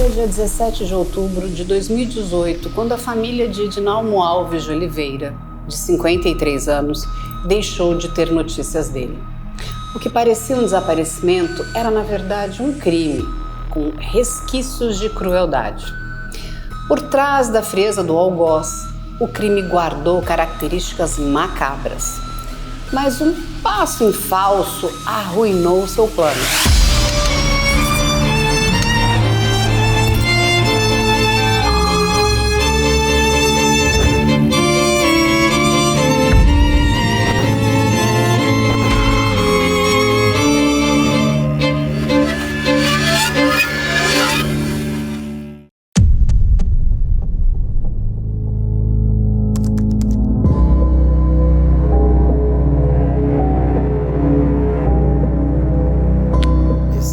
Foi dia 17 de outubro de 2018, quando a família de Edinalmo Alves de Oliveira, de 53 anos, deixou de ter notícias dele. O que parecia um desaparecimento era, na verdade, um crime, com resquícios de crueldade. Por trás da frieza do algoz, o crime guardou características macabras. Mas um passo em falso arruinou seu plano.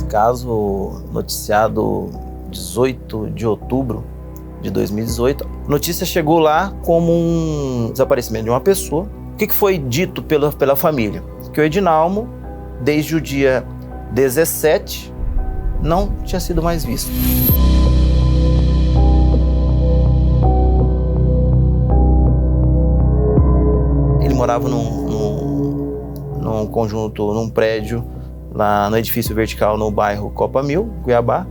Caso noticiado 18 de outubro de 2018, a notícia chegou lá como um desaparecimento de uma pessoa. O que foi dito pela família? Que o Edinalmo, desde o dia 17, não tinha sido mais visto. Ele morava num conjunto, num prédio, lá no edifício vertical no bairro Copa Mil, Cuiabá,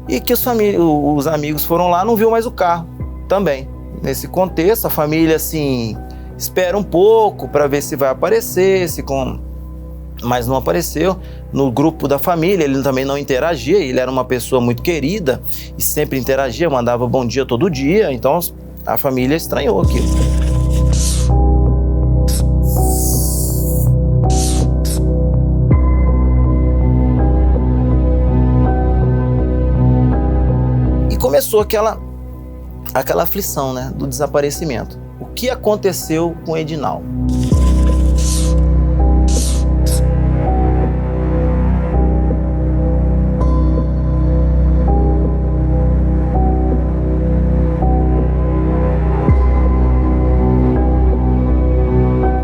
e que os amigos foram lá, não viu mais o carro também. Nesse contexto, a família assim espera um pouco para ver se vai aparecer, mas não apareceu. No grupo da família ele também não interagia, ele era uma pessoa muito querida e sempre interagia, mandava bom dia todo dia, então a família estranhou aquilo. Começou aquela aflição, né, do desaparecimento. O que aconteceu com Edinalmo?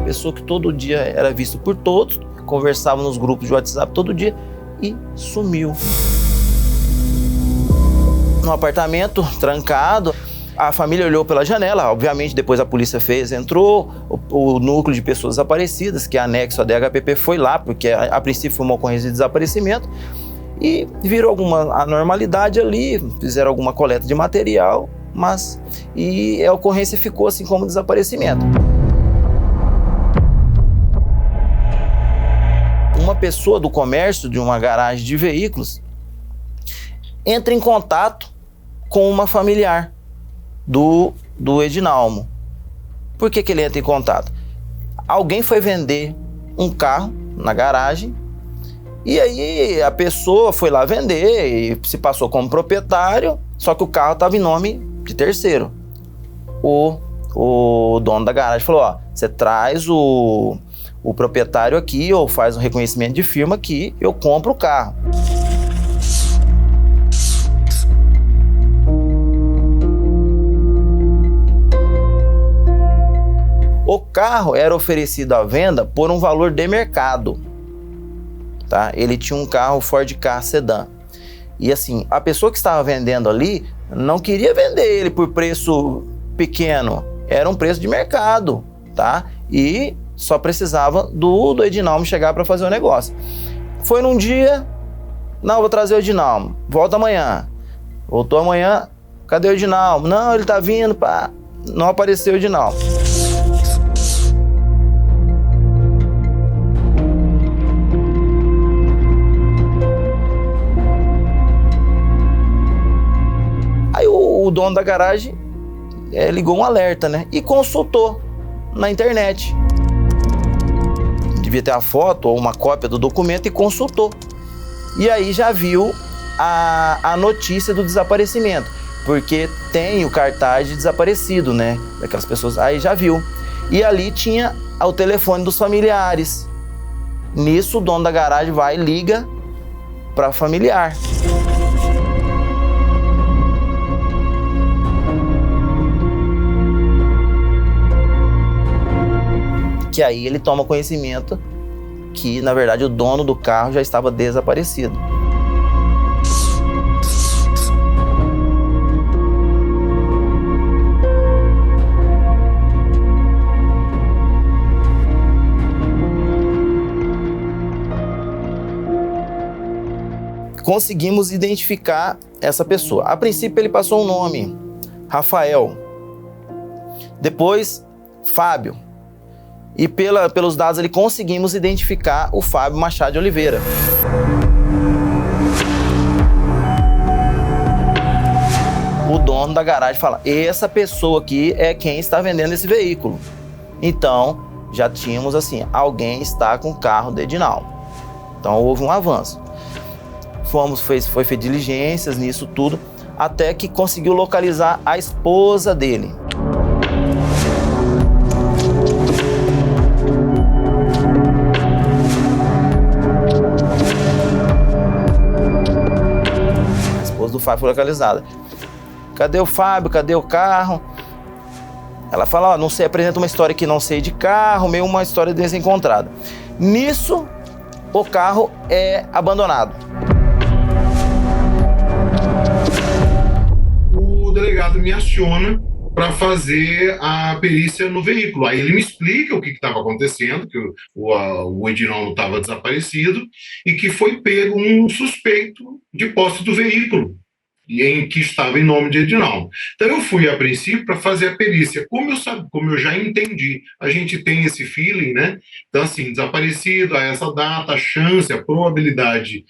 Pessoa que todo dia era visto por todos, conversava nos grupos de WhatsApp todo dia e sumiu. No apartamento, trancado, a família olhou pela janela, obviamente depois a polícia entrou, o núcleo de pessoas desaparecidas, que é anexo à DHPP, foi lá, porque a princípio foi uma ocorrência de desaparecimento, e virou alguma anormalidade ali, fizeram alguma coleta de material, e a ocorrência ficou assim como desaparecimento. Uma pessoa do comércio de uma garagem de veículos entra em contato com uma familiar do Edinalmo. Por que ele entra em contato? Alguém foi vender um carro na garagem e aí a pessoa foi lá vender e se passou como proprietário, só que o carro estava em nome de terceiro. O dono da garagem falou, ó, você traz o proprietário aqui ou faz um reconhecimento de firma que eu compro o carro. O carro era oferecido à venda por um valor de mercado, tá? Ele tinha um carro Ford Ka sedã. E assim, a pessoa que estava vendendo ali não queria vender ele por preço pequeno, era um preço de mercado, tá? E só precisava do Edinalmo chegar para fazer o negócio. Foi num dia, não, vou trazer o Edinalmo, volta amanhã. Voltou amanhã, cadê o Edinalmo? Não, ele tá vindo, pá. Não apareceu o Edinalmo. O dono da garagem ligou um alerta, né? E consultou na internet. Devia ter a foto ou uma cópia do documento e consultou. E aí já viu a notícia do desaparecimento, porque tem o cartaz de desaparecido, né? Daquelas pessoas. Aí já viu. E ali tinha o telefone dos familiares. Nisso o dono da garagem vai e liga para familiar. Que aí ele toma conhecimento que, na verdade, o dono do carro já estava desaparecido. conseguimos identificar essa pessoa. A princípio ele passou um nome, Rafael, depois Fábio, e pelos dados ali conseguimos identificar o Fábio Machado de Oliveira. O dono da garagem fala, essa pessoa aqui é quem está vendendo esse veículo. Então, já tínhamos assim, alguém está com o carro do Edinaldo. Então, houve um avanço. Foi feito diligências nisso tudo, até que conseguiu localizar a esposa dele. A esposa do Fábio foi localizada. Cadê o Fábio? Cadê o carro? Ela fala, ó, não sei, apresenta uma história que não sei de carro, meio uma história desencontrada. Nisso, o carro é abandonado. O delegado me aciona para fazer a perícia no veículo. Aí ele me explica o que estava acontecendo, que o Edinaldo estava desaparecido e que foi pego um suspeito de posse do veículo, em que estava em nome de Edinaldo. Então eu fui a princípio para fazer a perícia. Como eu já entendi, a gente tem esse feeling, né? Então assim, desaparecido a essa data, a chance, a probabilidade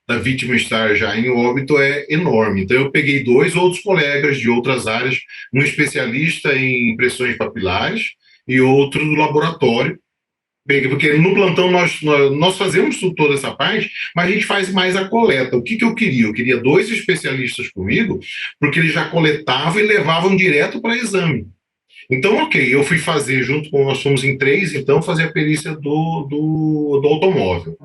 da vítima estar já em óbito é enorme. Então eu peguei 2 outros colegas de outras áreas, um especialista em impressões papilares e outro do laboratório, porque no plantão nós fazemos toda essa parte, mas a gente faz mais a coleta. O que eu queria? Eu queria 2 especialistas comigo, porque eles já coletavam e levavam direto para exame. Então, ok, eu fui fazer, nós fomos em 3, então, fazer a perícia do automóvel.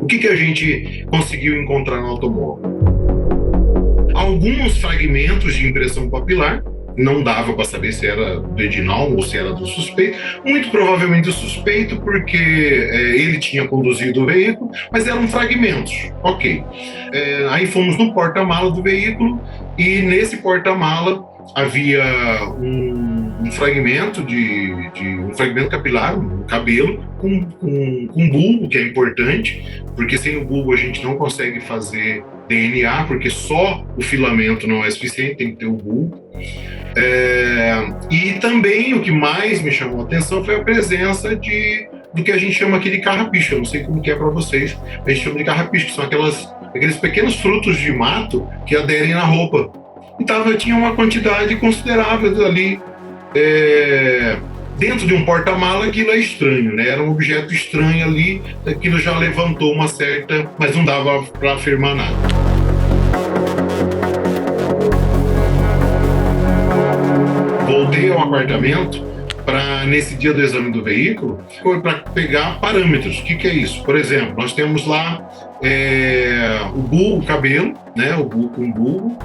O que a gente conseguiu encontrar no automóvel? Alguns fragmentos de impressão papilar, não dava para saber se era do Edinaldo ou se era do suspeito, muito provavelmente do suspeito, porque ele tinha conduzido o veículo, mas eram fragmentos, ok. Aí fomos no porta-mala do veículo, e nesse porta-mala havia um fragmento um fragmento capilar, um cabelo, com bulbo, que é importante, porque sem o bulbo a gente não consegue fazer DNA, porque só o filamento não é suficiente, tem que ter o bulbo. E também o que mais me chamou a atenção foi a presença do que a gente chama aqui de carrapicho. Eu não sei como que é para vocês, mas a gente chama de carrapicho, que são aqueles pequenos frutos de mato que aderem na roupa. E tinha uma quantidade considerável ali. Dentro de um porta-mala, aquilo é estranho, né? Era um objeto estranho ali, aquilo já levantou uma certa... mas não dava para afirmar nada. Voltei ao apartamento nesse dia do exame do veículo, foi para pegar parâmetros. O que é isso? Por exemplo, nós temos lá o bulbo, o cabelo, né? O bulbo com bulbo,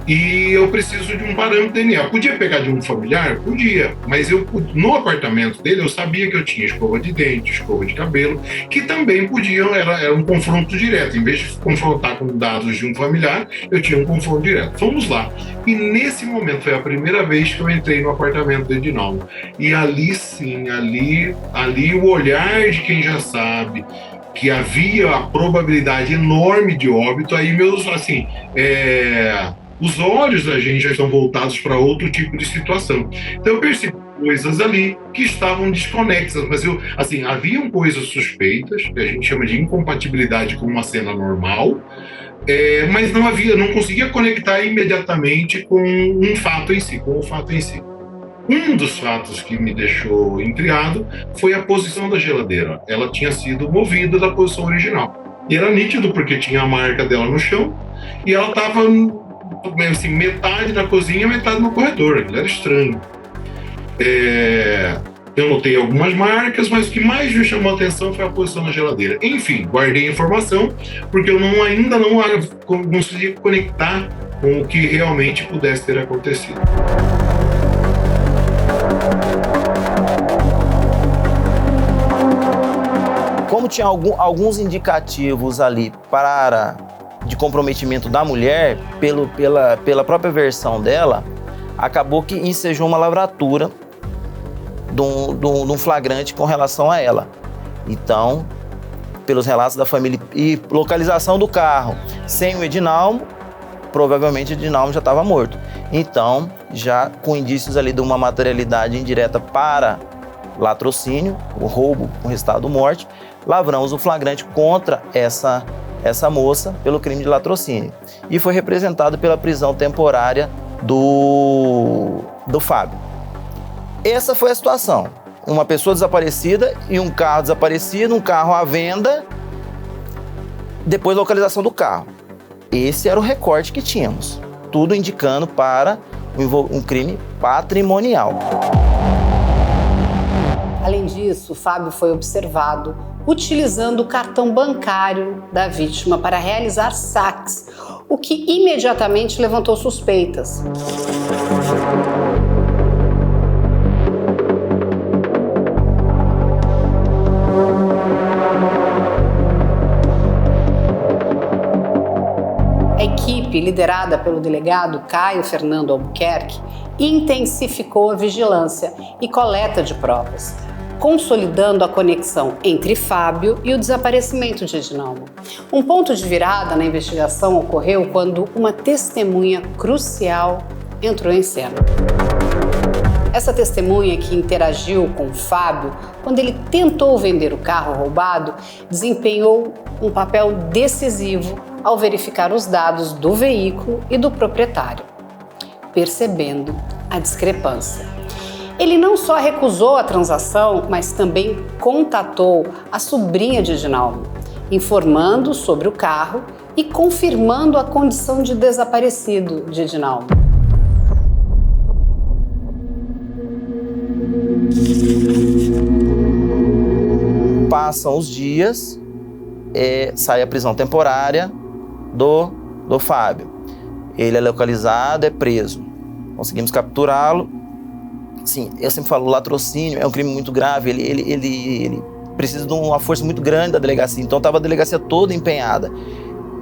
e eu preciso de um parâmetro DNA. Podia pegar de um familiar? Podia, mas no apartamento dele eu sabia que eu tinha escova de dente, escova de cabelo, que também podiam, era um confronto direto. Em vez de confrontar com dados de um familiar, eu tinha um confronto direto. Fomos lá. E nesse momento foi a primeira vez que eu entrei no apartamento do Edinaldo. E ali sim, ali o olhar de quem já sabe que havia a probabilidade enorme de óbito, aí os olhos da gente já estão voltados para outro tipo de situação. Então eu percebi coisas ali que estavam desconexas, mas haviam coisas suspeitas, que a gente chama de incompatibilidade com uma cena normal, mas não conseguia conectar imediatamente com o fato em si. Um dos fatos que me deixou intrigado foi a posição da geladeira. Ela tinha sido movida da posição original. E era nítido porque tinha a marca dela no chão e ela estava metade na cozinha, metade no corredor. Aquilo era estranho. Eu notei algumas marcas, mas o que mais me chamou a atenção foi a posição da geladeira. Enfim, guardei a informação porque eu ainda não consegui conectar com o que realmente pudesse ter acontecido. Como tinha alguns indicativos ali de comprometimento da mulher, pela própria versão dela, acabou que ensejou uma lavratura de um flagrante com relação a ela. Então, pelos relatos da família e localização do carro sem o Edinalmo, provavelmente o Edinalmo já estava morto. Então, já com indícios ali de uma materialidade indireta para latrocínio, o roubo com resultado morte, lavramos o flagrante contra essa moça pelo crime de latrocínio. E foi representado pela prisão temporária do Fábio. Essa foi a situação. Uma pessoa desaparecida e um carro desaparecido, um carro à venda, depois localização do carro. Esse era o recorte que tínhamos, tudo indicando para um crime patrimonial. Além disso, o Fábio foi observado utilizando o cartão bancário da vítima para realizar saques, o que imediatamente levantou suspeitas. A equipe, liderada pelo delegado Caio Fernando Albuquerque, intensificou a vigilância e coleta de provas, consolidando a conexão entre Fábio e o desaparecimento de Edinalmo. Um ponto de virada na investigação ocorreu quando uma testemunha crucial entrou em cena. Essa testemunha, que interagiu com Fábio quando ele tentou vender o carro roubado, desempenhou um papel decisivo ao verificar os dados do veículo e do proprietário, percebendo a discrepância. Ele não só recusou a transação, mas também contatou a sobrinha de Edinalmo, informando sobre o carro e confirmando a condição de desaparecido de Edinalmo. Passam os dias, sai a prisão temporária do Fábio. Ele é localizado, é preso. Conseguimos capturá-lo. Sim, eu sempre falo, o latrocínio é um crime muito grave, ele precisa de uma força muito grande da delegacia, então estava a delegacia toda empenhada.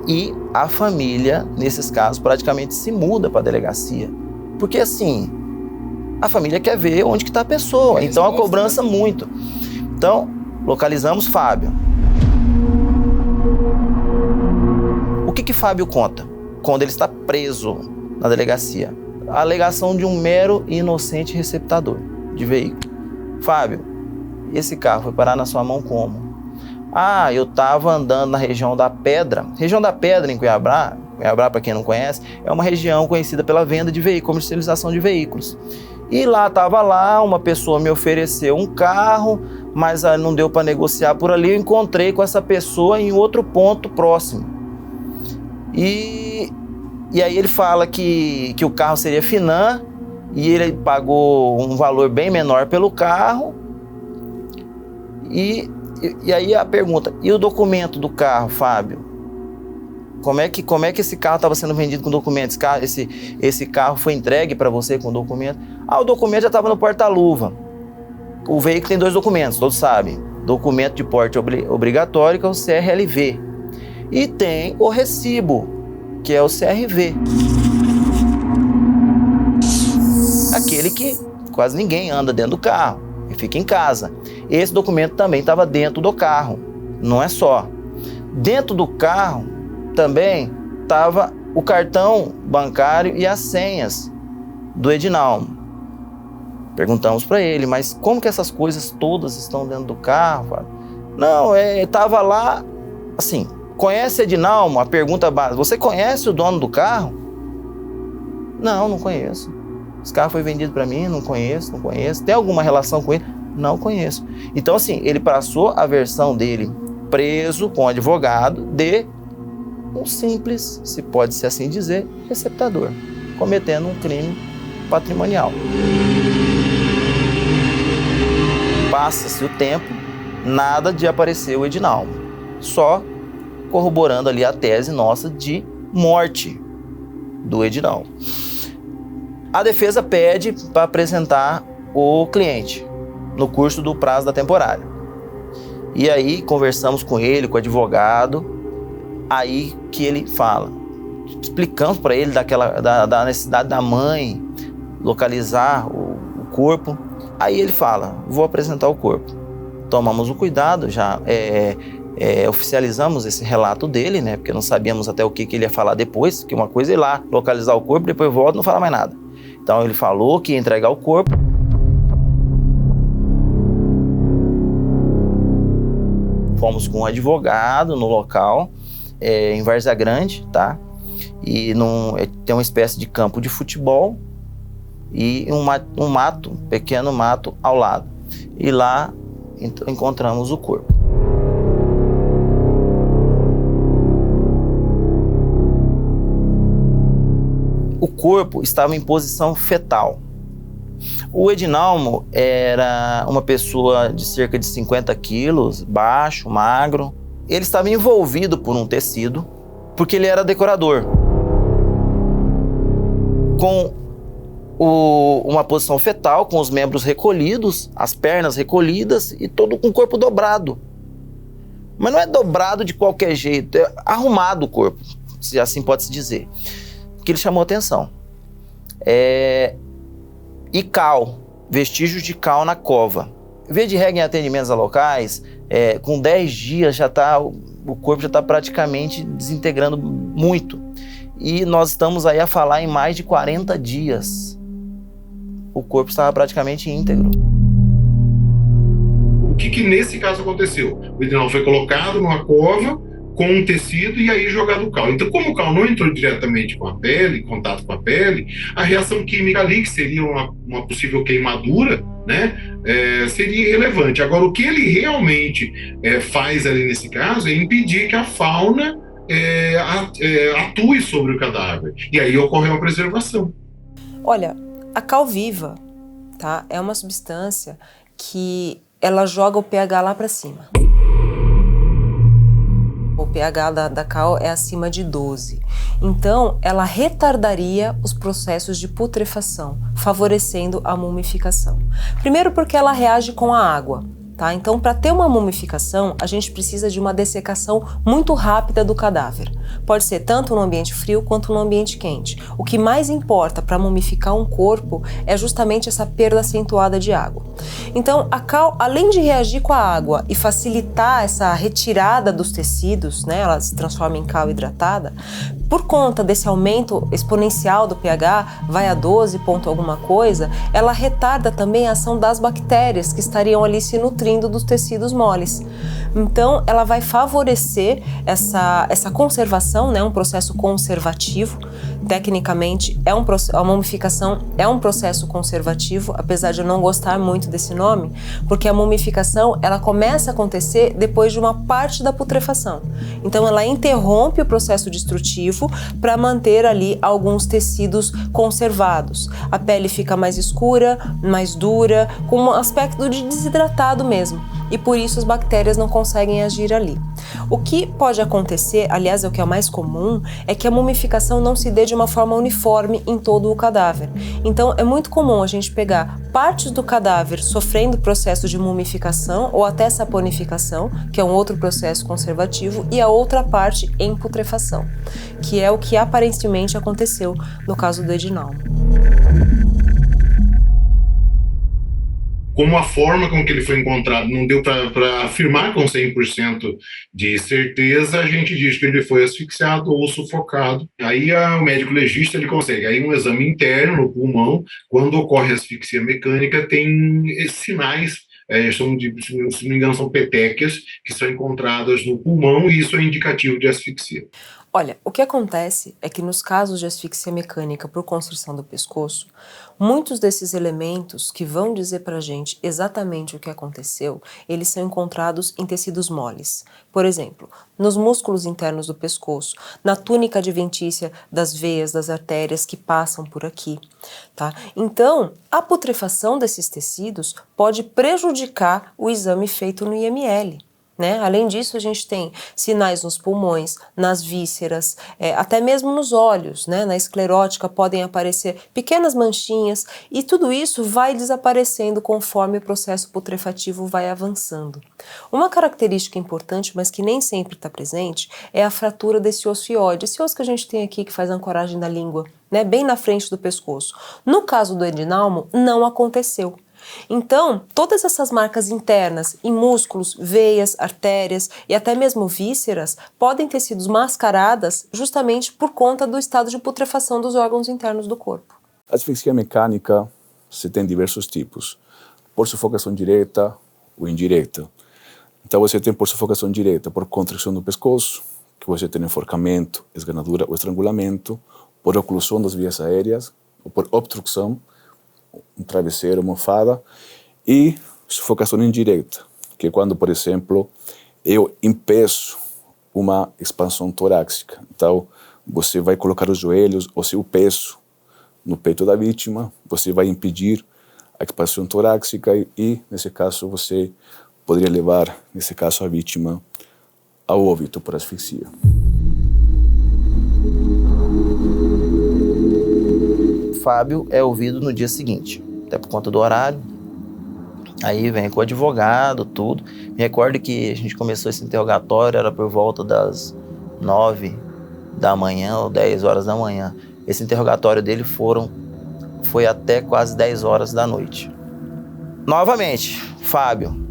E a família, nesses casos, praticamente se muda para a delegacia. Porque assim, a família quer ver onde que está a pessoa, então a cobrança muito. Então, localizamos Fábio. O que Fábio conta quando ele está preso na delegacia? A alegação de um mero e inocente receptador de veículo. Fábio, esse carro foi parar na sua mão como? Ah, eu estava andando na região da Pedra. Região da Pedra, em Cuiabá, para quem não conhece, é uma região conhecida pela venda de veículos, comercialização de veículos. E lá uma pessoa me ofereceu um carro, mas não deu para negociar por ali. Eu encontrei com essa pessoa em outro ponto próximo. E aí ele fala que o carro seria Finan e ele pagou um valor bem menor pelo carro. E aí a pergunta, e o documento do carro, Fábio? Como é que esse carro estava sendo vendido com documento? Esse carro foi entregue para você com documento? Ah, o documento já estava no porta-luva. O veículo tem 2 documentos, todos sabem. Documento de porte obrigatório, que é o CRLV. E tem o recibo, que é o CRV. Aquele que quase ninguém anda dentro do carro e fica em casa. Esse documento também estava dentro do carro, não é só. Dentro do carro também estava o cartão bancário e as senhas do Edinalmo. Perguntamos para ele, mas como que essas coisas todas estão dentro do carro? Não, estava lá, assim, conhece Edinalmo? A pergunta básica, você conhece o dono do carro? Não conheço. Esse carro foi vendido para mim, não conheço. Tem alguma relação com ele? Não conheço. Então, assim, ele passou a versão dele preso com advogado de um simples, se pode-se assim dizer, receptador, cometendo um crime patrimonial. Passa-se o tempo, nada de aparecer o Edinalmo, só corroborando ali a tese nossa de morte do Edinalmo. A defesa pede para apresentar o cliente no curso do prazo da temporária. E aí conversamos com ele, com o advogado, aí que ele fala, explicamos para ele da necessidade da mãe localizar o corpo. Aí ele fala, vou apresentar o corpo. Tomamos o cuidado, já oficializamos esse relato dele, né? Porque não sabíamos até o que ele ia falar depois, que uma coisa é ir lá, localizar o corpo, depois volta e não fala mais nada. Então ele falou que ia entregar o corpo. Fomos com um advogado no local, em Várzea Grande, tá? E tem uma espécie de campo de futebol e um mato, um pequeno mato ao lado. E lá encontramos o corpo. O corpo estava em posição fetal. O Edinalmo era uma pessoa de cerca de 50 quilos, baixo, magro. Ele estava envolvido por um tecido, porque ele era decorador. Com uma posição fetal, com os membros recolhidos, as pernas recolhidas e todo com o corpo dobrado. Mas não é dobrado de qualquer jeito, é arrumado o corpo, se assim pode-se dizer. Que ele chamou atenção. E cal, vestígios de cal na cova. Via de regra em atendimentos a locais, com 10 dias o corpo já está praticamente desintegrando muito. E nós estamos aí a falar em mais de 40 dias. O corpo estava praticamente íntegro. O que nesse caso aconteceu? O Edinalmo foi colocado numa cova com um tecido e aí jogado o cal. Então, como o cal não entrou diretamente com a pele, em contato com a pele, a reação química ali, que seria uma possível queimadura, né, seria irrelevante. Agora, o que ele realmente faz ali nesse caso é impedir que a fauna atue sobre o cadáver. E aí ocorre uma preservação. Olha, a cal viva, tá, é uma substância que ela joga o pH lá para cima. O pH da cal é acima de 12. Então, ela retardaria os processos de putrefação, favorecendo a mumificação. Primeiro porque ela reage com a água. Tá? Então, para ter uma mumificação, a gente precisa de uma dessecação muito rápida do cadáver. Pode ser tanto no ambiente frio quanto no ambiente quente. O que mais importa para mumificar um corpo é justamente essa perda acentuada de água. Então, a cal, além de reagir com a água e facilitar essa retirada dos tecidos, né, ela se transforma em cal hidratada, por conta desse aumento exponencial do pH, vai a 12 ponto alguma coisa, ela retarda também a ação das bactérias que estariam ali se nutrindo dos tecidos moles. Então, ela vai favorecer essa conservação, né, um processo conservativo. Tecnicamente, a mumificação é um processo conservativo, apesar de eu não gostar muito desse nome, porque a mumificação, ela começa a acontecer depois de uma parte da putrefação. Então, ela interrompe o processo destrutivo para manter ali alguns tecidos conservados. A pele fica mais escura, mais dura, com um aspecto de desidratado mesmo. E por isso as bactérias não conseguem agir ali. O que pode acontecer, aliás, é o que é o mais comum, é que a mumificação não se dê de uma forma uniforme em todo o cadáver. Então, é muito comum a gente pegar partes do cadáver sofrendo processo de mumificação ou até saponificação, que é um outro processo conservativo, e a outra parte em putrefação, que é o que aparentemente aconteceu no caso do Edinalmo. Como a forma com que ele foi encontrado não deu para afirmar com 100% de certeza, a gente diz que ele foi asfixiado ou sufocado. Aí o médico legista ele consegue. Aí um exame interno no pulmão, quando ocorre asfixia mecânica, tem sinais, se não me engano, são petequias, que são encontradas no pulmão e isso é indicativo de asfixia. Olha, o que acontece é que nos casos de asfixia mecânica por constrição do pescoço, muitos desses elementos que vão dizer pra gente exatamente o que aconteceu, eles são encontrados em tecidos moles. Por exemplo, nos músculos internos do pescoço, na túnica adventícia das veias, das artérias que passam por aqui, tá? Então, a putrefação desses tecidos pode prejudicar o exame feito no IML. Né? Além disso, a gente tem sinais nos pulmões, nas vísceras, até mesmo nos olhos, né? Na esclerótica podem aparecer pequenas manchinhas e tudo isso vai desaparecendo conforme o processo putrefativo vai avançando. Uma característica importante, mas que nem sempre está presente, é a fratura desse ossifioide, esse osso que a gente tem aqui que faz a ancoragem da língua, né? Bem na frente do pescoço. No caso do Edinalmo, não aconteceu. Então, todas essas marcas internas em músculos, veias, artérias e até mesmo vísceras podem ter sido mascaradas justamente por conta do estado de putrefação dos órgãos internos do corpo. A asfixia mecânica se tem diversos tipos, por sufocação direta ou indireta. Então você tem por sufocação direta, por contração do pescoço, que você tem enforcamento, esganadura ou estrangulamento, por oclusão das vias aéreas, ou por obstrução, um travesseiro, almofada, e sufocação indireta, que é quando, por exemplo, eu impeço uma expansão torácica. Então, você vai colocar os joelhos ou seu peso no peito da vítima, você vai impedir a expansão torácica e, nesse caso, você poderia levar, nesse caso, a vítima ao óbito por asfixia. Fábio é ouvido no dia seguinte, até por conta do horário. Aí vem com o advogado, tudo. Me recordo que a gente começou esse interrogatório, era por volta das 9 da manhã ou 10 horas da manhã. Esse interrogatório dele foi até quase 10 horas da noite. Novamente, Fábio,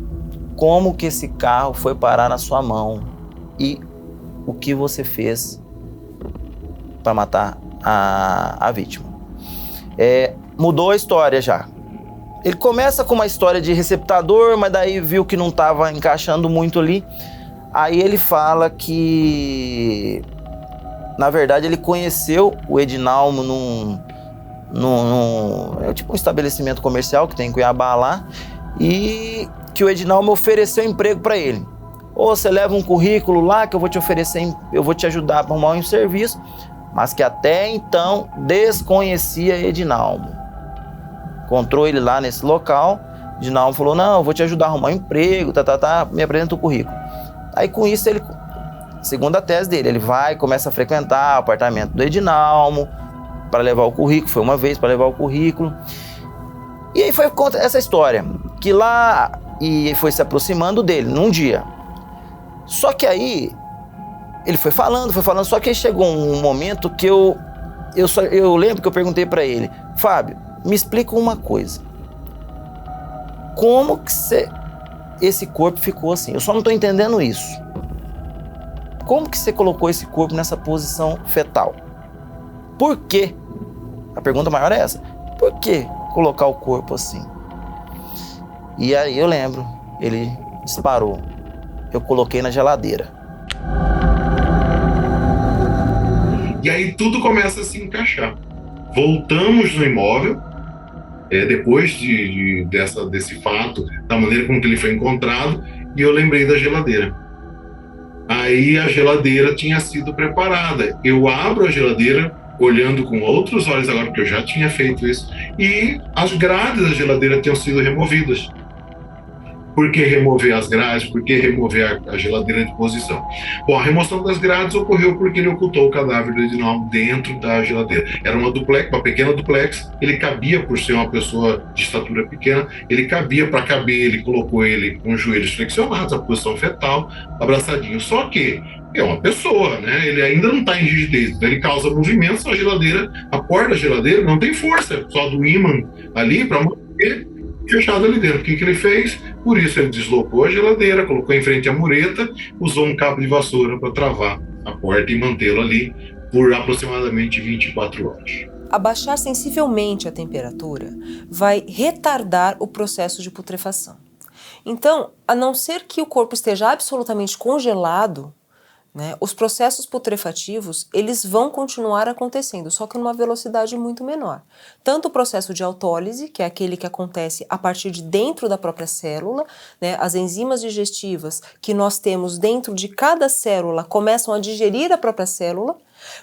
como que esse carro foi parar na sua mão e o que você fez para matar a vítima? Mudou a história já. Ele começa com uma história de receptador, mas daí viu que não estava encaixando muito ali. Aí ele fala que, na verdade, ele conheceu o Edinalmo é tipo um estabelecimento comercial que tem em Cuiabá lá, e que o Edinalmo ofereceu emprego para ele. Ou você leva um currículo lá que eu vou te oferecer, eu vou te ajudar a arrumar um serviço, mas que até então desconhecia Edinalmo. Encontrou ele lá nesse local, Edinalmo falou, não, eu vou te ajudar a arrumar um emprego, me apresenta o currículo. Aí com isso ele, segundo a tese dele, ele começa a frequentar o apartamento do Edinalmo para levar o currículo, foi uma vez para levar o currículo. E aí foi contra essa história, que lá, e foi se aproximando dele num dia. Só que aí, ele foi falando, só que aí chegou um momento que eu lembro que eu perguntei para ele, Fábio, me explica uma coisa. Como que esse corpo ficou assim? Eu só não estou entendendo isso. Como que você colocou esse corpo nessa posição fetal? Por quê? A pergunta maior é essa. Por que colocar o corpo assim? E aí eu lembro, ele disparou. Eu coloquei na geladeira. E aí tudo começa a se encaixar. Voltamos no imóvel, depois desse fato, da maneira como que ele foi encontrado, e eu lembrei da geladeira. Aí a geladeira tinha sido preparada. Eu abro a geladeira, olhando com outros olhos agora, porque eu já tinha feito isso, e as grades da geladeira tinham sido removidas. Por que remover as grades? Por que remover a geladeira de posição? Bom, a remoção das grades ocorreu porque ele ocultou o cadáver do Edinalmo dentro da geladeira. Era uma pequena duplex, ele cabia, por ser uma pessoa de estatura pequena, ele cabia. Para caber, ele colocou ele com os joelhos flexionados, a posição fetal, abraçadinho. Só que é uma pessoa, né? Ele ainda não está em rigidez, então ele causa movimentos na geladeira, a porta da geladeira não tem força, só do ímã ali para manter fechado ali dentro. O que ele fez? Por isso ele deslocou a geladeira, colocou em frente à mureta, usou um cabo de vassoura para travar a porta e mantê-lo ali por aproximadamente 24 horas. Abaixar sensivelmente a temperatura vai retardar o processo de putrefação. Então, a não ser que o corpo esteja absolutamente congelado, né, os processos putrefativos, eles vão continuar acontecendo, só que numa velocidade muito menor. Tanto o processo de autólise, que é aquele que acontece a partir de dentro da própria célula, né, as enzimas digestivas que nós temos dentro de cada célula começam a digerir a própria célula,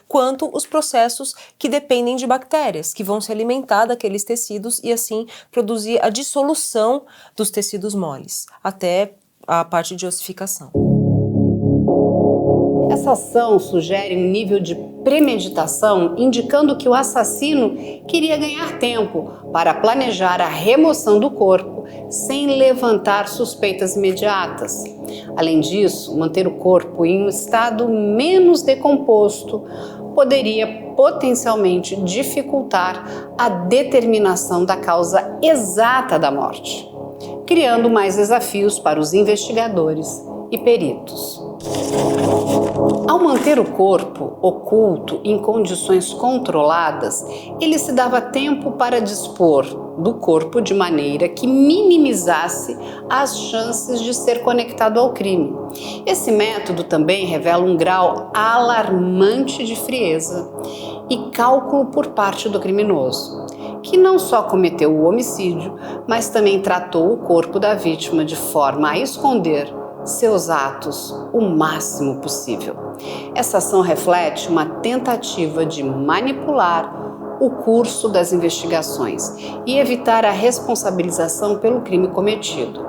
quanto os processos que dependem de bactérias, que vão se alimentar daqueles tecidos e assim produzir a dissolução dos tecidos moles, até a parte de ossificação. Essa ação sugere um nível de premeditação, indicando que o assassino queria ganhar tempo para planejar a remoção do corpo, sem levantar suspeitas imediatas. Além disso, manter o corpo em um estado menos decomposto poderia potencialmente dificultar a determinação da causa exata da morte, criando mais desafios para os investigadores e peritos. Ao manter o corpo oculto em condições controladas, ele se dava tempo para dispor do corpo de maneira que minimizasse as chances de ser conectado ao crime. Esse método também revela um grau alarmante de frieza e cálculo por parte do criminoso, que não só cometeu o homicídio, mas também tratou o corpo da vítima de forma a esconder seus atos o máximo possível. Essa ação reflete uma tentativa de manipular o curso das investigações e evitar a responsabilização pelo crime cometido.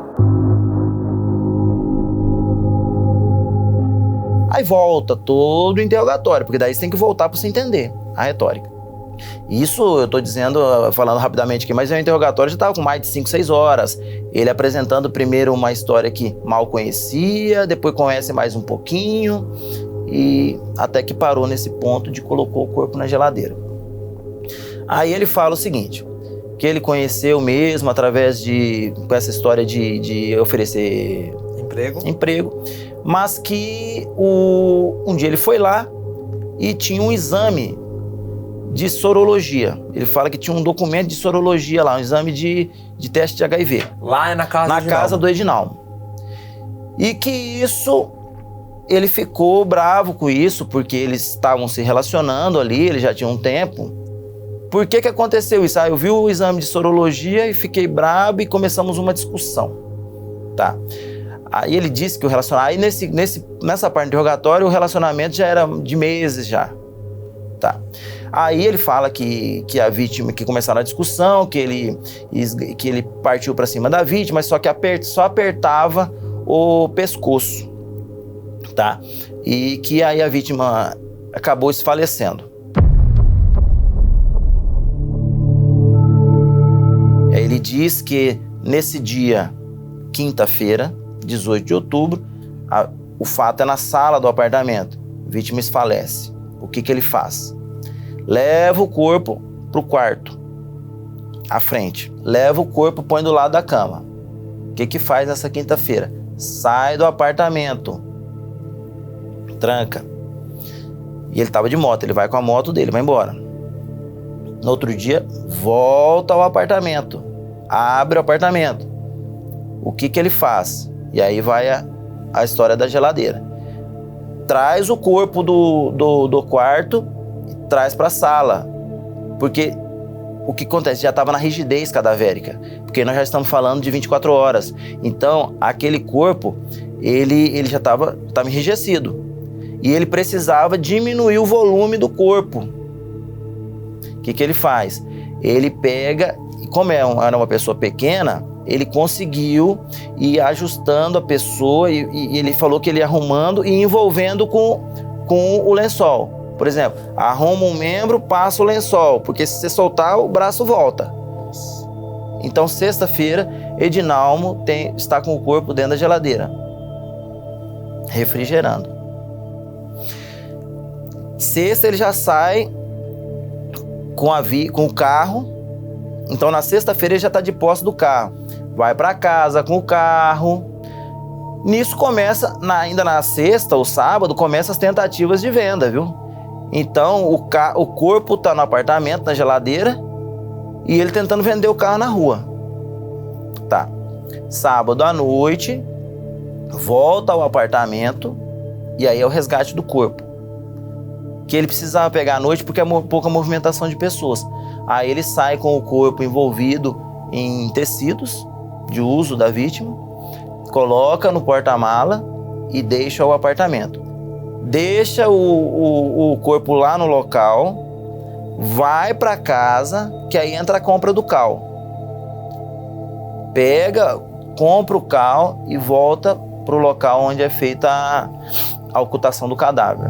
Aí volta todo o interrogatório, porque daí você tem que voltar para você entender a retórica. Isso eu estou dizendo, falando rapidamente aqui, mas o interrogatório já estava com mais de 5, 6 horas. Ele apresentando primeiro uma história que mal conhecia, depois conhece mais um pouquinho, e até que parou nesse ponto de colocou o corpo na geladeira. Aí ele fala o seguinte, que ele conheceu mesmo através com essa história de oferecer emprego, mas que um dia ele foi lá e tinha um exame de sorologia. Ele fala que tinha um documento de sorologia lá, um exame de teste de HIV. Lá na casa do Edinalmo. E que isso, ele ficou bravo com isso, porque eles estavam se relacionando ali, ele já tinha um tempo. Por que aconteceu isso? Eu vi o exame de sorologia e fiquei bravo e começamos uma discussão. Tá. Aí ele disse que o relacionamento... Aí nessa parte do interrogatório, o relacionamento já era de meses já. Tá. Aí ele fala que a vítima, que começaram a discussão, que ele partiu para cima da vítima, só que só apertava o pescoço, tá? E que aí a vítima acabou desfalecendo. Ele diz que nesse dia, quinta-feira, 18 de outubro, o fato é na sala do apartamento, a vítima desfalece. O que ele faz? Leva o corpo pro quarto, à frente. Leva o corpo, põe do lado da cama. O que faz nessa quinta-feira? Sai do apartamento. Tranca. E ele estava de moto, ele vai com a moto dele, vai embora. No outro dia, volta ao apartamento. Abre o apartamento. O que ele faz? E aí vai a história da geladeira. Traz o corpo do quarto e traz para a sala. Porque o que acontece? Já estava na rigidez cadavérica. Porque nós já estamos falando de 24 horas. Então, aquele corpo, ele já estava enrijecido. E ele precisava diminuir o volume do corpo. O que ele faz? Ele pega, e como era uma pessoa pequena, ele conseguiu ir ajustando a pessoa e ele falou que ele ia arrumando e envolvendo com o lençol. Por exemplo, arruma um membro, passa o lençol, porque se você soltar, o braço volta. Então, sexta-feira, Edinalmo está com o corpo dentro da geladeira, refrigerando. Sexta, ele já sai com o carro. Então, na sexta-feira, ele já está de posse do carro. Vai para casa com o carro. Nisso começa, ainda na sexta ou sábado, começa as tentativas de venda, viu? Então, o corpo está no apartamento, na geladeira, e ele tentando vender o carro na rua. Tá. Sábado à noite, volta ao apartamento, e aí é o resgate do corpo. Que ele precisava pegar à noite porque é pouca movimentação de pessoas. Aí ele sai com o corpo envolvido em tecidos de uso da vítima, coloca no porta-mala e deixa o apartamento. Deixa o corpo lá no local, vai para casa, que aí entra a compra do cal. Pega, compra o cal e volta para o local onde é feita a ocultação do cadáver.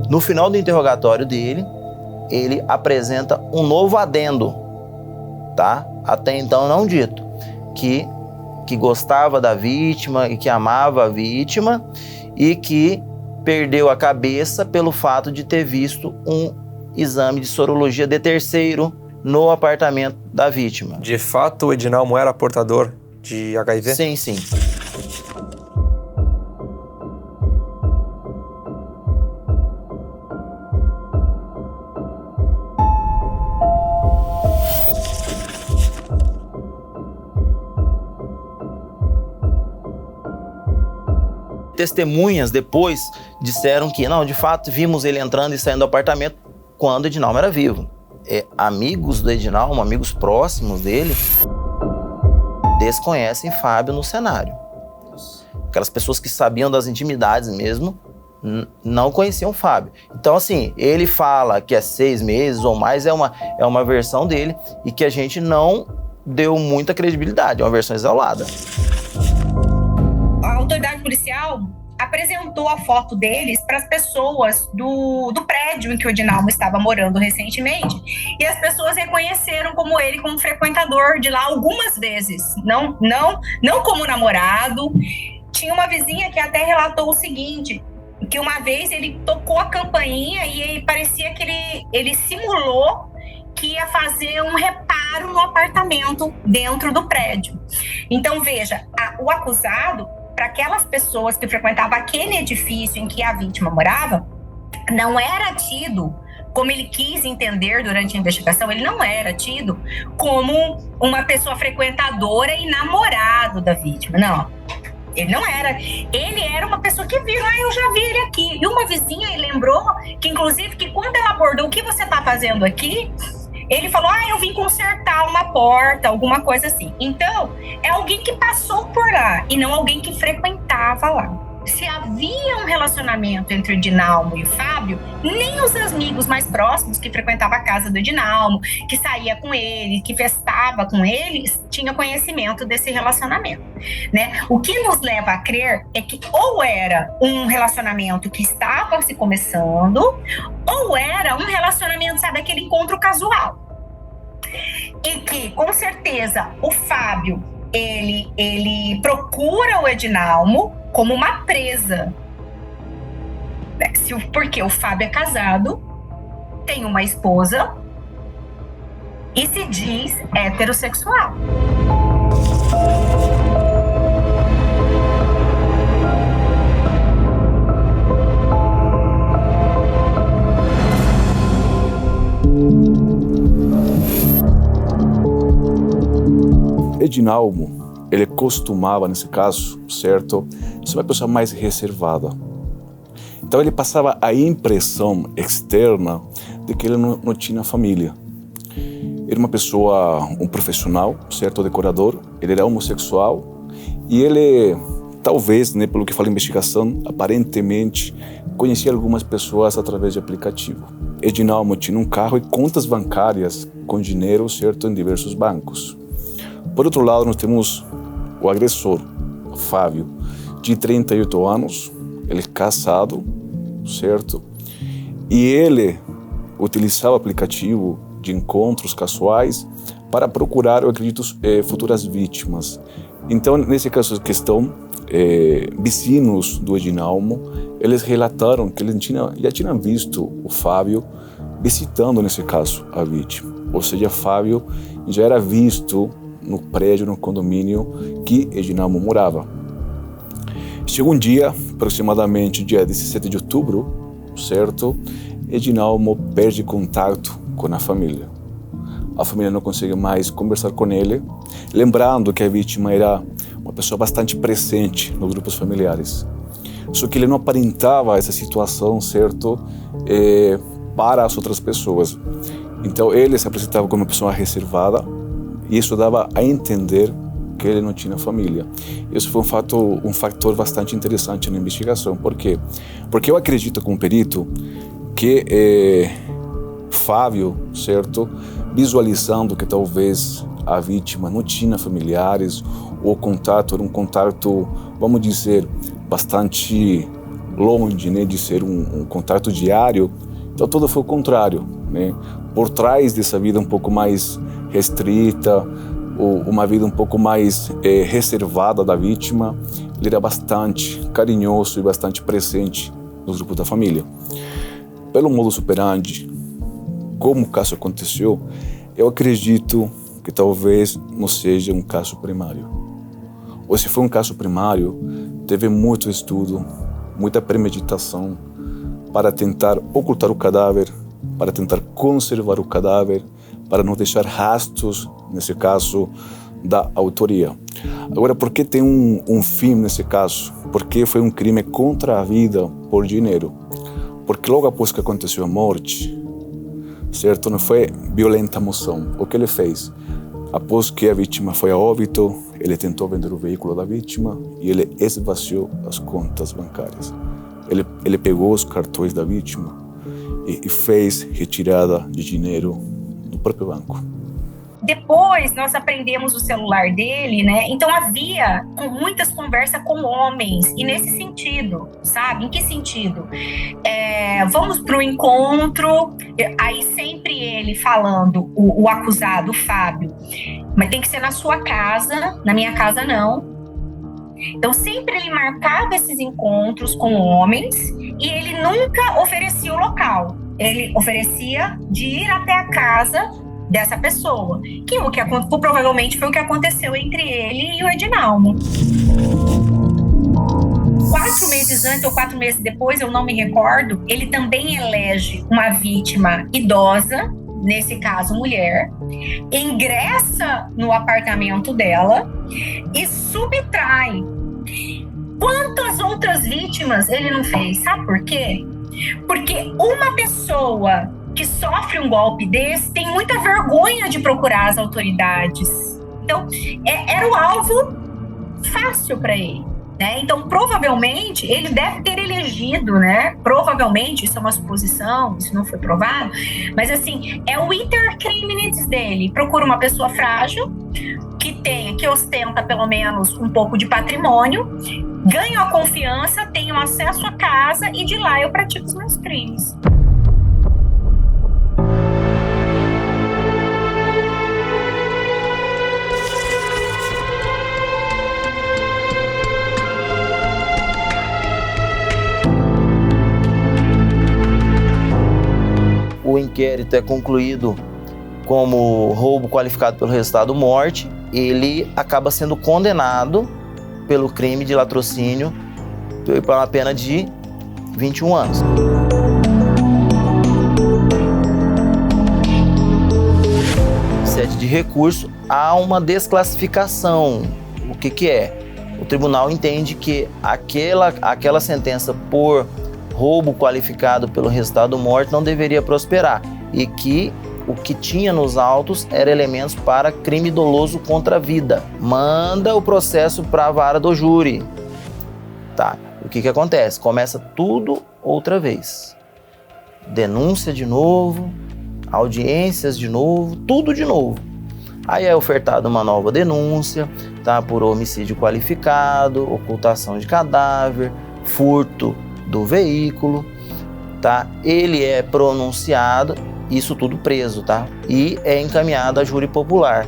No final do interrogatório dele, ele apresenta um novo adendo, tá? Até então não dito, que gostava da vítima e que amava a vítima e que perdeu a cabeça pelo fato de ter visto um exame de sorologia de terceiro no apartamento da vítima. De fato, o Edinalmo era portador de HIV? Sim, sim. Testemunhas depois disseram que, não, de fato, vimos ele entrando e saindo do apartamento quando o Edinalmo era vivo. Amigos do Edinalmo, amigos próximos dele, desconhecem Fábio no cenário. Aquelas pessoas que sabiam das intimidades mesmo, não conheciam Fábio. Então, assim, ele fala que é 6 meses ou mais, é uma versão dele e que a gente não deu muita credibilidade, é uma versão isolada. A autoridade policial apresentou a foto deles para as pessoas do prédio em que o Edinalmo estava morando recentemente, e as pessoas reconheceram como ele como frequentador de lá algumas vezes, não como namorado. Tinha uma vizinha que até relatou o seguinte, que uma vez ele tocou a campainha e parecia que ele simulou que ia fazer um reparo no apartamento dentro do prédio. Então, veja, o acusado, para aquelas pessoas que frequentavam aquele edifício em que a vítima morava, não era tido, como ele quis entender durante a investigação, ele não era tido como uma pessoa frequentadora e namorado da vítima, não. Ele não era. Ele era uma pessoa que viu, eu já vi ele aqui. E uma vizinha lembrou que, inclusive, que quando ela abordou, o que você está fazendo aqui? Ele falou, eu vim consertar uma porta, alguma coisa assim. Então, é alguém que passou por lá e não alguém que frequentava lá. Se havia um relacionamento entre o Edinalmo e o Fábio, nem os amigos mais próximos que frequentavam a casa do Edinalmo, que saía com ele, que festava com eles, tinham conhecimento desse relacionamento, né? O que nos leva a crer é que ou era um relacionamento que estava se começando, ou era um relacionamento, sabe, aquele encontro casual. E que, com certeza, o Fábio, ele procura o Edinalmo como uma presa. Porque o Fábio é casado, tem uma esposa e se diz heterossexual. Edinalmo, ele costumava, nesse caso, certo, ser uma pessoa mais reservada. Então ele passava a impressão externa de que ele não tinha família. Era uma pessoa, um profissional, certo, decorador, ele era homossexual e ele, talvez, né, pelo que fala a investigação, aparentemente conhecia algumas pessoas através de aplicativo. Edinalmo tinha um carro e contas bancárias com dinheiro, certo, em diversos bancos. Por outro lado, nós temos o agressor, Fábio, de 38 anos, ele é casado, certo? E ele utilizava o aplicativo de encontros casuais para procurar, eu acredito, futuras vítimas. Então, nesse caso de questão, vizinhos do Edinalmo, eles relataram que eles já tinham visto o Fábio visitando, nesse caso, a vítima. Ou seja, Fábio já era visto no prédio, no condomínio que Edinalmo morava. Chegou um dia, aproximadamente dia 17 de outubro, certo? Edinalmo perde contato com a família. A família não consegue mais conversar com ele, lembrando que a vítima era uma pessoa bastante presente nos grupos familiares. Só que ele não aparentava essa situação, certo? Para as outras pessoas. Então ele se apresentava como uma pessoa reservada, e isso dava a entender que ele não tinha família. Isso foi um fator bastante interessante na investigação. Por quê? Porque eu acredito, como perito, que Fábio, certo, visualizando que talvez a vítima não tinha familiares, ou o contato era um contato, vamos dizer, bastante longe, né, de ser um contato diário, então tudo foi o contrário, né? Por trás dessa vida um pouco mais restrita, uma vida um pouco mais reservada da vítima. Ele era bastante carinhoso e bastante presente nos grupos da família. Pelo modus operandi, como o caso aconteceu, eu acredito que talvez não seja um caso primário. Ou se for um caso primário, teve muito estudo, muita premeditação para tentar ocultar o cadáver, para tentar conservar o cadáver, para não deixar rastros, nesse caso, da autoria. Agora, por que tem um fim nesse caso? Porque foi um crime contra a vida por dinheiro. Porque logo após que aconteceu a morte, certo? Não foi violenta moção. O que ele fez? Após que a vítima foi a óbito, ele tentou vender o veículo da vítima e ele esvaziou as contas bancárias. Ele pegou os cartões da vítima e fez retirada de dinheiro do próprio banco. Depois nós aprendemos o celular dele, né? Então havia muitas conversas com homens, e nesse sentido, sabe? Em que sentido? Vamos para o encontro, aí sempre ele falando, o acusado, o Fábio, mas tem que ser na sua casa, na minha casa não. Então sempre ele marcava esses encontros com homens e ele nunca oferecia o local. Ele oferecia de ir até a casa dessa pessoa, que provavelmente foi o que aconteceu entre ele e o Edinalmo. 4 meses antes ou 4 meses depois, eu não me recordo, ele também elege uma vítima idosa, nesse caso mulher, ingressa no apartamento dela e subtrai. Quantas outras vítimas ele não fez? Sabe por quê? Porque uma pessoa que sofre um golpe desse tem muita vergonha de procurar as autoridades. Então, era o alvo fácil para ele, né? Então, provavelmente, ele deve ter elegido, né? Provavelmente, isso é uma suposição, isso não foi provado, mas assim, é o intercriminis dele. Procura uma pessoa frágil, que ostenta pelo menos um pouco de patrimônio, ganha a confiança, tenho acesso à casa e de lá eu pratico os meus crimes. O inquérito é concluído como roubo qualificado pelo resultado morte. Ele acaba sendo condenado pelo crime de latrocínio por uma pena de 21 anos. Sede de recurso, há uma desclassificação. O que é? O tribunal entende que aquela sentença por roubo qualificado pelo resultado morte não deveria prosperar e que o que tinha nos autos era elementos para crime doloso contra a vida. Manda o processo para a vara do júri. Tá. O que acontece? Começa tudo outra vez. Denúncia de novo, audiências de novo, tudo de novo. Aí é ofertada uma nova denúncia, tá? Por homicídio qualificado, ocultação de cadáver, furto do veículo, tá? Ele é pronunciado, isso tudo preso, tá? E é encaminhado a júri popular.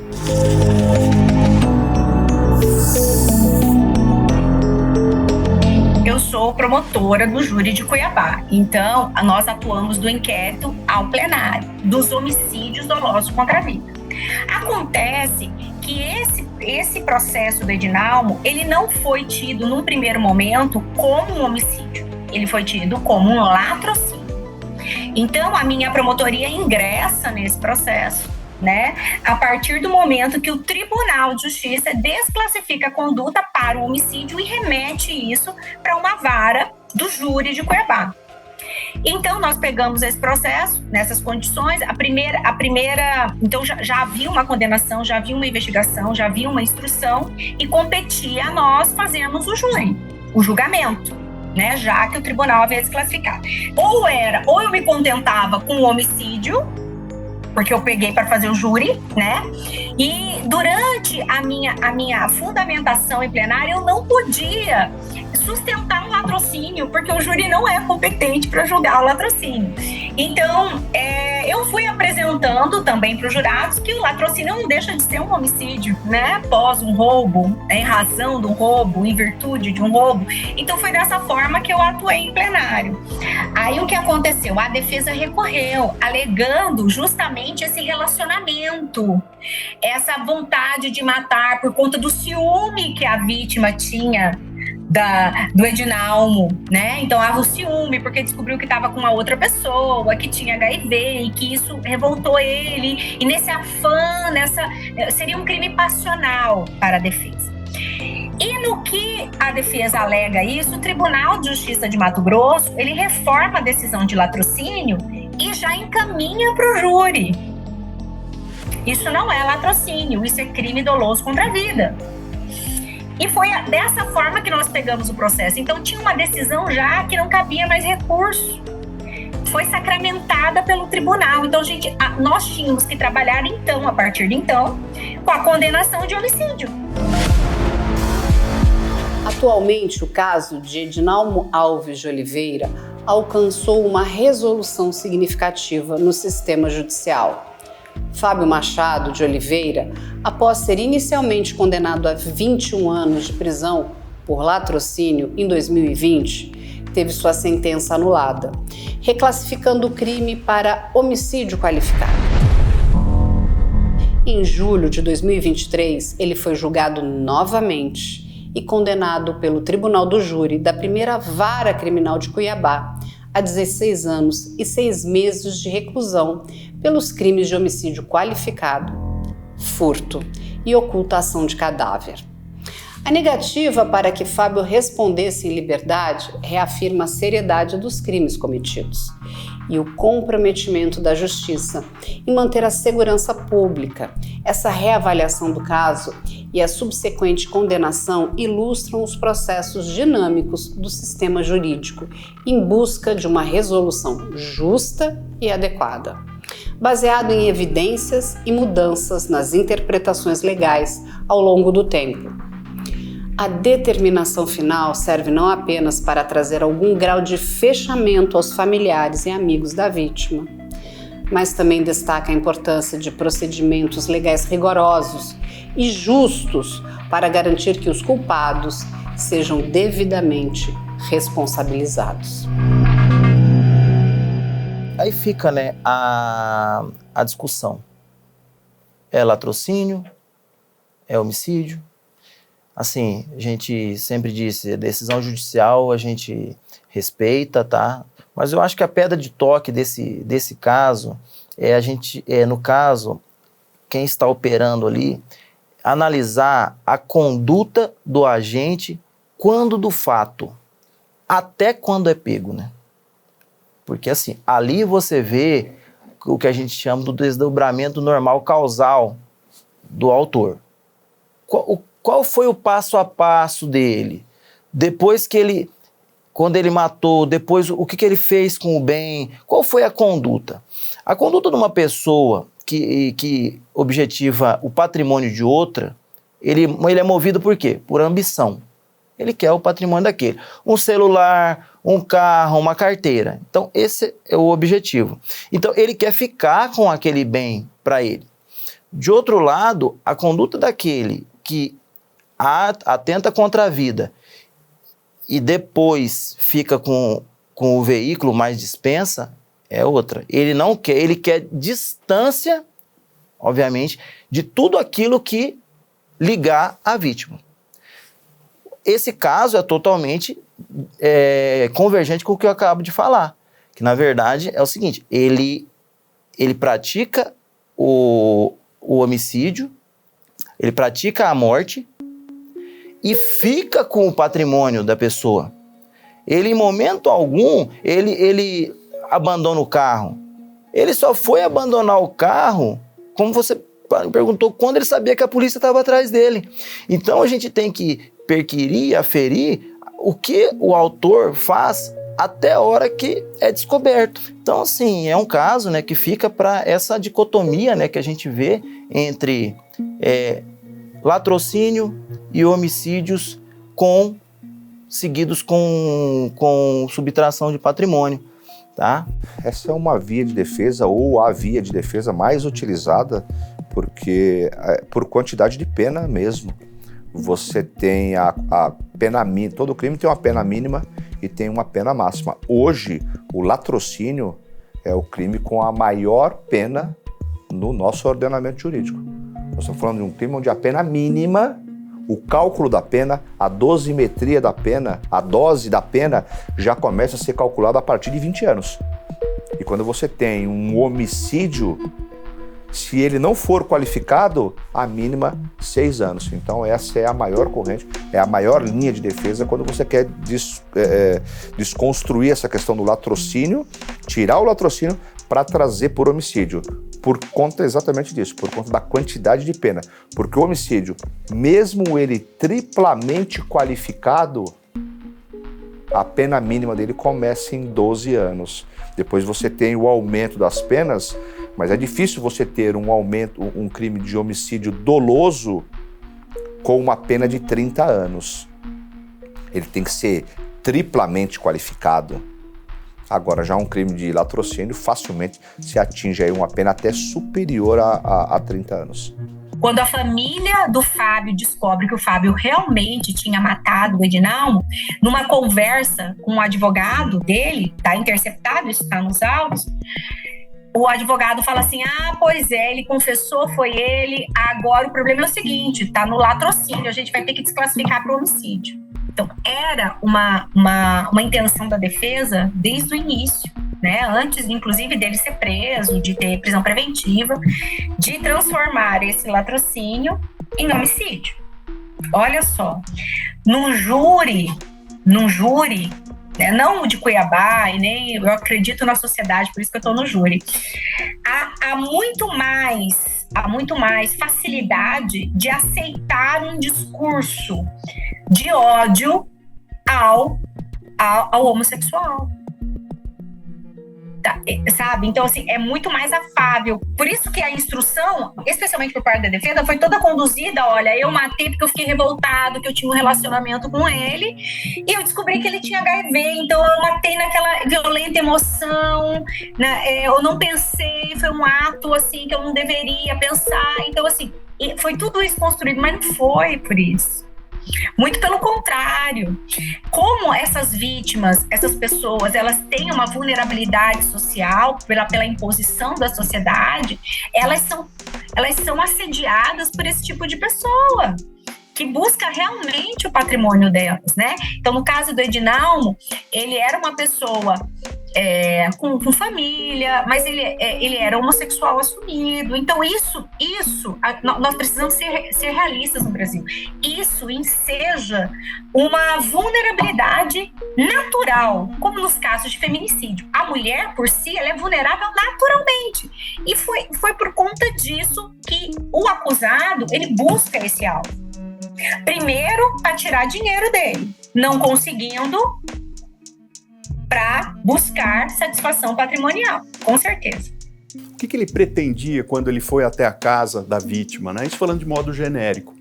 Eu sou promotora do júri de Cuiabá, então nós atuamos do inquérito ao plenário dos homicídios dolosos contra a vida. Acontece que esse processo do Edinalmo, ele não foi tido num primeiro momento como um homicídio, ele foi tido como um latrocínio. Então, a minha promotoria ingressa nesse processo, né, a partir do momento que o Tribunal de Justiça desclassifica a conduta para o homicídio e remete isso para uma vara do júri de Cuiabá. Então, nós pegamos esse processo, nessas condições, a primeira então já havia uma condenação, já havia uma investigação, já havia uma instrução e competia a nós fazermos o júri, o julgamento, né, já que o tribunal havia desclassificado. Ou eu me contentava com o homicídio, porque eu peguei para fazer o júri, né? E durante a minha fundamentação em plenário, eu não podia sustentar um latrocínio, porque o júri não é competente para julgar o latrocínio. Então, eu fui apresentando também para os jurados que o latrocínio não deixa de ser um homicídio, né? Após um roubo, em razão do roubo, em virtude de um roubo. Então, foi dessa forma que eu atuei em plenário. Aí, o que aconteceu? A defesa recorreu, alegando justamente esse relacionamento, essa vontade de matar por conta do ciúme que a vítima tinha do Edinalmo, né? Então, há o ciúme, porque descobriu que estava com uma outra pessoa, que tinha HIV, e que isso revoltou ele. E nesse afã, seria um crime passional para a defesa. E no que a defesa alega isso, o Tribunal de Justiça de Mato Grosso, ele reforma a decisão de latrocínio e já encaminha para o júri. Isso não é latrocínio, isso é crime doloso contra a vida. E foi dessa forma que nós pegamos o processo. Então, tinha uma decisão já que não cabia mais recurso. Foi sacramentada pelo tribunal. Então, nós tínhamos que trabalhar, então, a partir de então, com a condenação de homicídio. Atualmente, o caso de Edinalmo Alves de Oliveira alcançou uma resolução significativa no sistema judicial. Fábio Machado de Oliveira, após ser inicialmente condenado a 21 anos de prisão por latrocínio em 2020, teve sua sentença anulada, reclassificando o crime para homicídio qualificado. Em julho de 2023, ele foi julgado novamente e condenado pelo Tribunal do Júri da Primeira Vara Criminal de Cuiabá a 16 anos e 6 meses de reclusão pelos crimes de homicídio qualificado, furto e ocultação de cadáver. A negativa para que Fábio respondesse em liberdade reafirma a seriedade dos crimes cometidos e o comprometimento da Justiça em manter a segurança pública. Essa reavaliação do caso e a subsequente condenação ilustram os processos dinâmicos do sistema jurídico em busca de uma resolução justa e adequada, baseado em evidências e mudanças nas interpretações legais ao longo do tempo. A determinação final serve não apenas para trazer algum grau de fechamento aos familiares e amigos da vítima, mas também destaca a importância de procedimentos legais rigorosos e justos para garantir que os culpados sejam devidamente responsabilizados. Aí fica, né, a discussão. É latrocínio? É homicídio? Assim, a gente sempre disse, decisão judicial a gente respeita, tá? Mas eu acho que a pedra de toque desse caso no caso, quem está operando ali, analisar a conduta do agente quando do fato, até quando é pego, né? Porque assim, ali você vê o que a gente chama do desdobramento normal causal do autor. Qual foi o passo a passo dele? Depois que quando ele matou, depois o que ele fez com o bem? Qual foi a conduta? A conduta de uma pessoa que objetiva o patrimônio de outra, ele é movido por quê? Por ambição. Ele quer o patrimônio daquele. Um celular, um carro, uma carteira. Então, esse é o objetivo. Então, ele quer ficar com aquele bem para ele. De outro lado, a conduta daquele que atenta contra a vida e depois fica com o veículo, mais dispensa, é outra. Ele quer distância, obviamente, de tudo aquilo que ligar a vítima. Esse caso é totalmente convergente com o que eu acabo de falar, que na verdade é o seguinte, ele pratica o homicídio, ele pratica a morte e fica com o patrimônio da pessoa. Ele, em momento algum, ele abandona o carro. Ele só foi abandonar o carro, como você perguntou, quando ele sabia que a polícia estava atrás dele. Então a gente tem que perquirir, aferir o que o autor faz até a hora que é descoberto. Então, assim, é um caso, né, que fica para essa dicotomia, né, que a gente vê entre latrocínio e homicídios seguidos com subtração de patrimônio. Tá? Essa é uma via de defesa, ou a via de defesa mais utilizada, porque por quantidade de pena mesmo. Você tem a pena mínima, todo crime tem uma pena mínima e tem uma pena máxima. Hoje, o latrocínio é o crime com a maior pena no nosso ordenamento jurídico. Nós estamos falando de um crime onde a pena mínima, o cálculo da pena, a dosimetria da pena, a dose da pena já começa a ser calculada a partir de 20 anos. E quando você tem um homicídio, se ele não for qualificado, a mínima 6 anos. Então essa é a maior corrente, é a maior linha de defesa quando você quer desconstruir essa questão do latrocínio, tirar o latrocínio para trazer por homicídio. Por conta exatamente disso, por conta da quantidade de pena. Porque o homicídio, mesmo ele triplamente qualificado, a pena mínima dele começa em 12 anos. Depois você tem o aumento das penas, mas é difícil você ter um crime de homicídio doloso com uma pena de 30 anos. Ele tem que ser triplamente qualificado. Agora, já um crime de latrocínio facilmente se atinge aí uma pena até superior a 30 anos. Quando a família do Fábio descobre que o Fábio realmente tinha matado o Edinalmo, numa conversa com o advogado dele, está interceptado, isso está nos autos, o advogado fala assim, pois é, ele confessou, foi ele, agora o problema é o seguinte, está no latrocínio, a gente vai ter que desclassificar para o homicídio. Então, era uma intenção da defesa desde o início, né? Antes, inclusive, dele ser preso, de ter prisão preventiva, de transformar esse latrocínio em homicídio. Olha só, num júri, né, não de Cuiabá, e nem eu acredito na sociedade, por isso que eu estou no júri, há muito mais facilidade de aceitar um discurso de ódio ao homossexual. Tá, sabe? Então, assim, é muito mais afável. Por isso que a instrução, especialmente por parte da defesa, foi toda conduzida, olha, eu matei porque eu fiquei revoltado, que eu tinha um relacionamento com ele, e eu descobri que ele tinha HIV, então eu matei naquela violenta emoção, né? Eu não pensei, foi um ato, assim, que eu não deveria pensar. Então, assim, foi tudo isso construído, mas não foi por isso. Muito pelo contrário. Como essas vítimas, essas pessoas, elas têm uma vulnerabilidade social pela imposição da sociedade, elas são assediadas por esse tipo de pessoa que busca realmente o patrimônio delas, né? Então, no caso do Edinalmo, ele era uma pessoa com família, mas ele era homossexual assumido. Então, nós precisamos ser realistas no Brasil. Isso enseja uma vulnerabilidade natural, como nos casos de feminicídio. A mulher, por si, ela é vulnerável naturalmente. E foi por conta disso que o acusado, ele busca esse alvo. Primeiro, para tirar dinheiro dele, não conseguindo, para buscar satisfação patrimonial, com certeza. O que ele pretendia quando ele foi até a casa da vítima, né? Isso falando de modo genérico.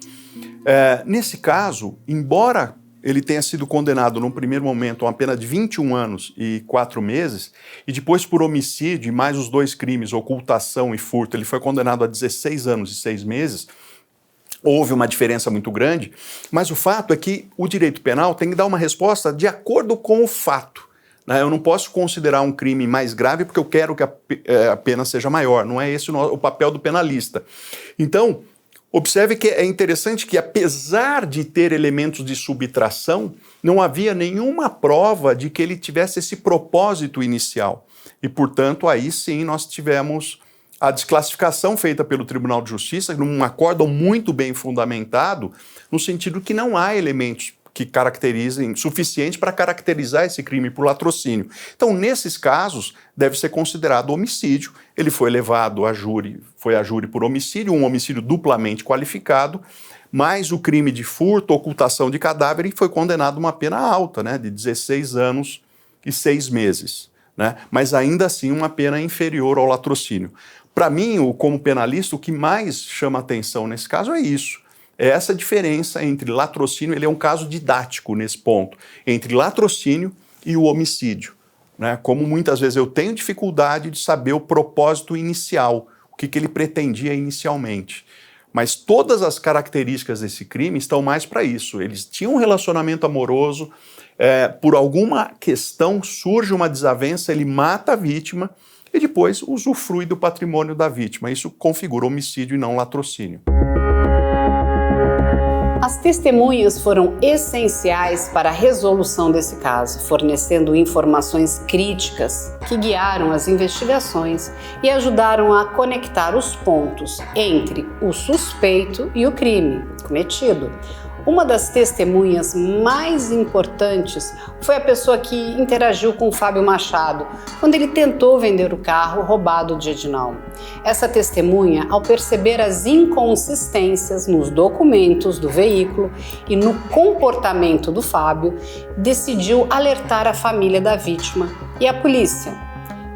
Nesse caso, embora ele tenha sido condenado num primeiro momento a uma pena de 21 anos e 4 meses, e depois por homicídio e mais os 2 crimes, ocultação e furto, ele foi condenado a 16 anos e 6 meses, houve uma diferença muito grande, mas o fato é que o direito penal tem que dar uma resposta de acordo com o fato. Né? Eu não posso considerar um crime mais grave porque eu quero que a pena seja maior, não é esse o papel do penalista. Então, observe que é interessante que, apesar de ter elementos de subtração, não havia nenhuma prova de que ele tivesse esse propósito inicial. E, portanto, aí sim nós tivemos a desclassificação feita pelo Tribunal de Justiça, num acórdão muito bem fundamentado, no sentido que não há elementos que caracterizem suficiente para caracterizar esse crime por latrocínio. Então, nesses casos, deve ser considerado homicídio. Ele foi levado a júri, por homicídio, um homicídio duplamente qualificado, mais o crime de furto, ocultação de cadáver, e foi condenado a uma pena alta, né, de 16 anos e 6 meses, né? Mas ainda assim uma pena inferior ao latrocínio. Para mim, como penalista, o que mais chama atenção nesse caso é isso. É essa diferença entre latrocínio, ele é um caso didático nesse ponto, entre latrocínio e o homicídio, né? Como muitas vezes eu tenho dificuldade de saber o propósito inicial, o que ele pretendia inicialmente. Mas todas as características desse crime estão mais para isso. Eles tinham um relacionamento amoroso, por alguma questão surge uma desavença, ele mata a vítima e depois usufrui do patrimônio da vítima. Isso configura homicídio e não latrocínio. As testemunhas foram essenciais para a resolução desse caso, fornecendo informações críticas que guiaram as investigações e ajudaram a conectar os pontos entre o suspeito e o crime cometido. Uma das testemunhas mais importantes foi a pessoa que interagiu com o Fábio Machado quando ele tentou vender o carro roubado de Edinalmo. Essa testemunha, ao perceber as inconsistências nos documentos do veículo e no comportamento do Fábio, decidiu alertar a família da vítima e a polícia,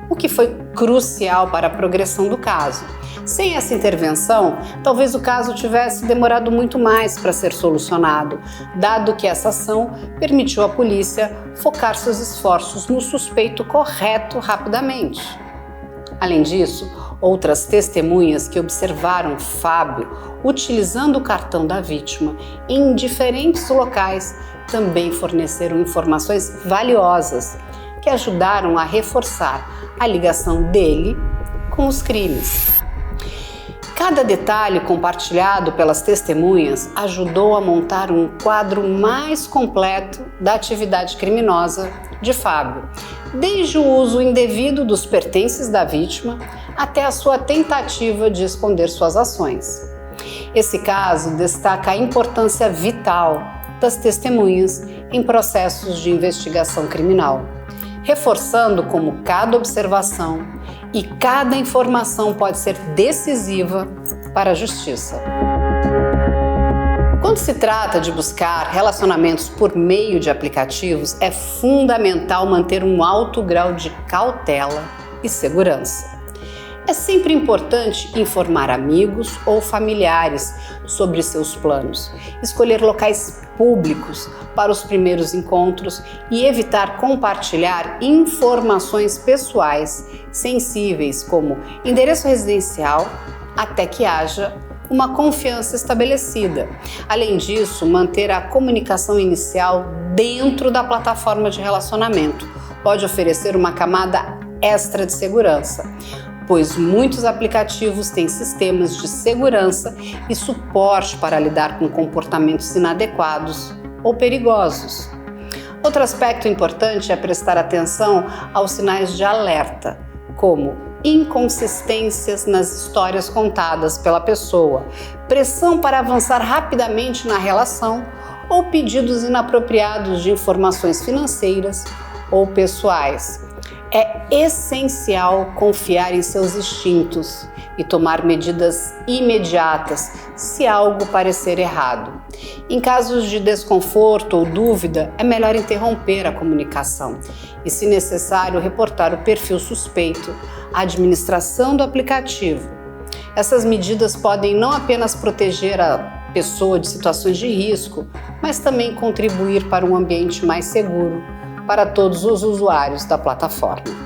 o que foi crucial para a progressão do caso. Sem essa intervenção, talvez o caso tivesse demorado muito mais para ser solucionado, dado que essa ação permitiu à polícia focar seus esforços no suspeito correto rapidamente. Além disso, outras testemunhas que observaram Fábio utilizando o cartão da vítima em diferentes locais também forneceram informações valiosas que ajudaram a reforçar a ligação dele com os crimes. Cada detalhe compartilhado pelas testemunhas ajudou a montar um quadro mais completo da atividade criminosa de Fábio, desde o uso indevido dos pertences da vítima até a sua tentativa de esconder suas ações. Esse caso destaca a importância vital das testemunhas em processos de investigação criminal, reforçando como cada observação e cada informação pode ser decisiva para a justiça. Quando se trata de buscar relacionamentos por meio de aplicativos, é fundamental manter um alto grau de cautela e segurança. É sempre importante informar amigos ou familiares sobre seus planos, escolher locais públicos para os primeiros encontros e evitar compartilhar informações pessoais sensíveis, como endereço residencial, até que haja uma confiança estabelecida. Além disso, manter a comunicação inicial dentro da plataforma de relacionamento pode oferecer uma camada extra de segurança, pois muitos aplicativos têm sistemas de segurança e suporte para lidar com comportamentos inadequados ou perigosos. Outro aspecto importante é prestar atenção aos sinais de alerta, como inconsistências nas histórias contadas pela pessoa, pressão para avançar rapidamente na relação ou pedidos inapropriados de informações financeiras ou pessoais. É essencial confiar em seus instintos e tomar medidas imediatas se algo parecer errado. Em casos de desconforto ou dúvida, é melhor interromper a comunicação e, se necessário, reportar o perfil suspeito à administração do aplicativo. Essas medidas podem não apenas proteger a pessoa de situações de risco, mas também contribuir para um ambiente mais seguro para todos os usuários da plataforma.